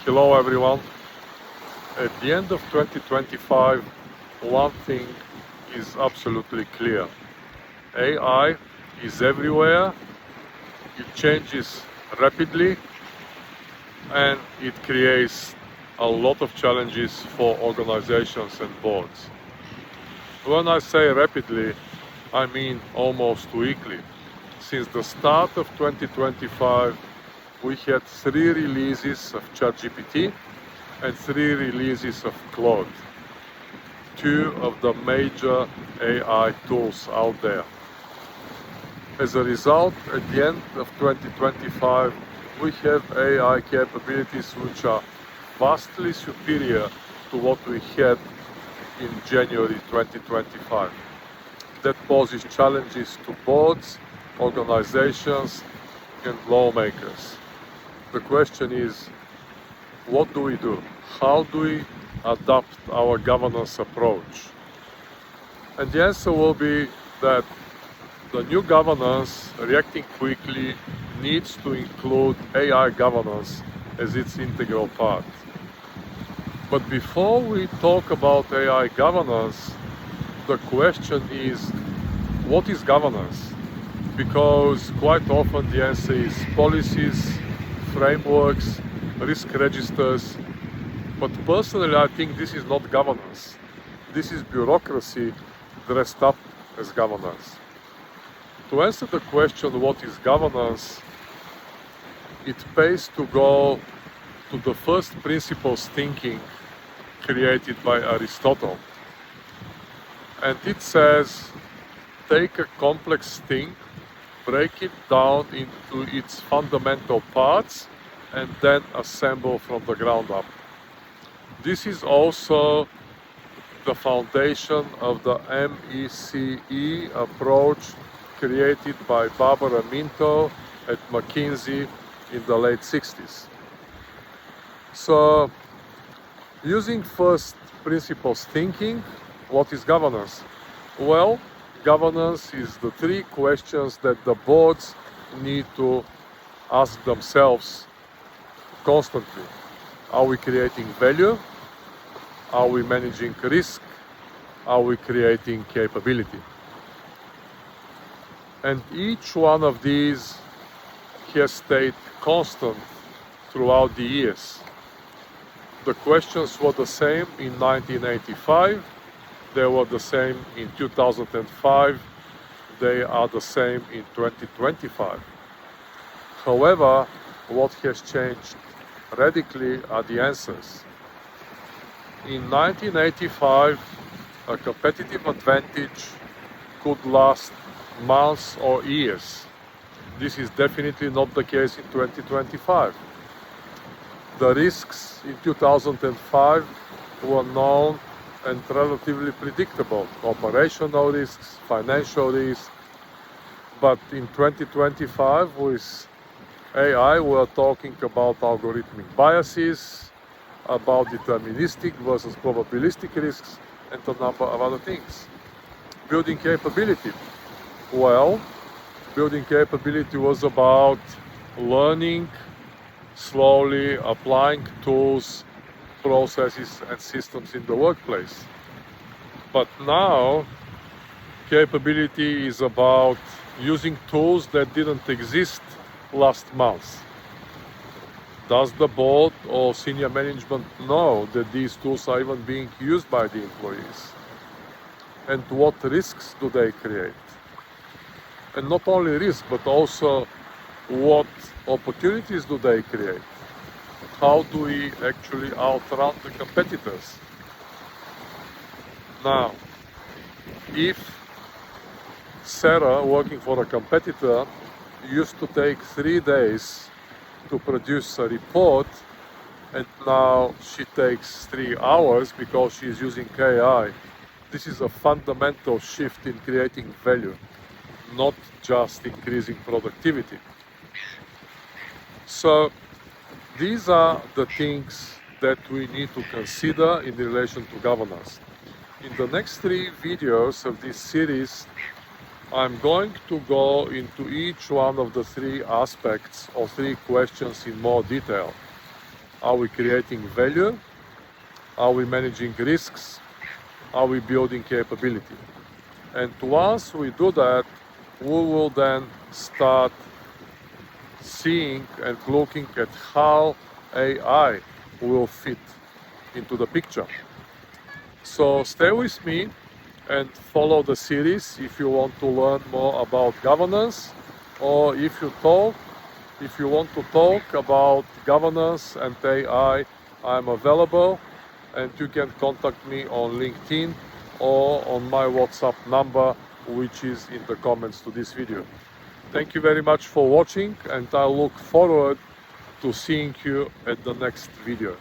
Hello everyone. At the end of 2025, one thing is absolutely clear. AI is everywhere, it changes rapidly, and it creates a lot of challenges for organizations and boards. When I say rapidly, I mean almost weekly. Since the start of 2025, we had 3 releases of ChatGPT and 3 releases of Claude, 2 of the major AI tools out there. As a result, at the end of 2025, we have AI capabilities which are vastly superior to what we had in January 2025. That poses challenges to boards, organizations, and lawmakers. The question is, what do we do? How do we adapt our governance approach? And the answer will be that the new governance, reacting quickly, needs to include AI governance as its integral part. But before we talk about AI governance, the question is, what is governance? Because quite often the answer is policies, frameworks, risk registers. But personally, I think this is not governance. This is bureaucracy dressed up as governance. To answer the question, what is governance, it pays to go to the first principles thinking created by Aristotle. And it says, take a complex thing, break it down into its fundamental parts, and then assemble from the ground up. This is also the foundation of the MECE approach created by Barbara Minto at McKinsey in the late 60s. So, using first principles thinking, what is governance? Well, governance is the 3 questions that the boards need to ask themselves constantly. Are we creating value? Are we managing risk? Are we creating capability? And each one of these has stayed constant throughout the years. The questions were the same in 1985, they were the same in 2005, they are the same in 2025. However, what has changed radically are the answers. In 1985, a competitive advantage could last months or years. This is definitely not the case in 2025. The risks in 2005 were known and relatively predictable. Operational risks, financial risks. But in 2025, with AI, we're talking about algorithmic biases, about deterministic versus probabilistic risks, and a number of other things. Building capability. Well, building capability was about learning, slowly applying tools, processes, and systems in the workplace. But now, capability is about using tools that didn't exist last month. Does the board or senior management know that these tools are even being used by the employees? And what risks do they create? And not only risks, but also what opportunities do they create? How do we actually outrun the competitors? Now, if Sarah, working for a competitor, used to take 3 days to produce a report, and now she takes 3 hours because she's using AI, this is a fundamental shift in creating value, not just increasing productivity. So these are the things that we need to consider in relation to governance. In the next 3 videos of this series, I'm going to go into each one of the 3 aspects or 3 questions in more detail. Are we creating value? Are we managing risks? Are we building capability? And once we do that, we will then start seeing and looking at how AI will fit into the picture. So stay with me and follow the series if you want to learn more about governance, or if you want to talk about governance and AI, I'm available, and you can contact me on LinkedIn or on my WhatsApp number, which is in the comments to this video. Thank you very much for watching, and I look forward to seeing you at the next video.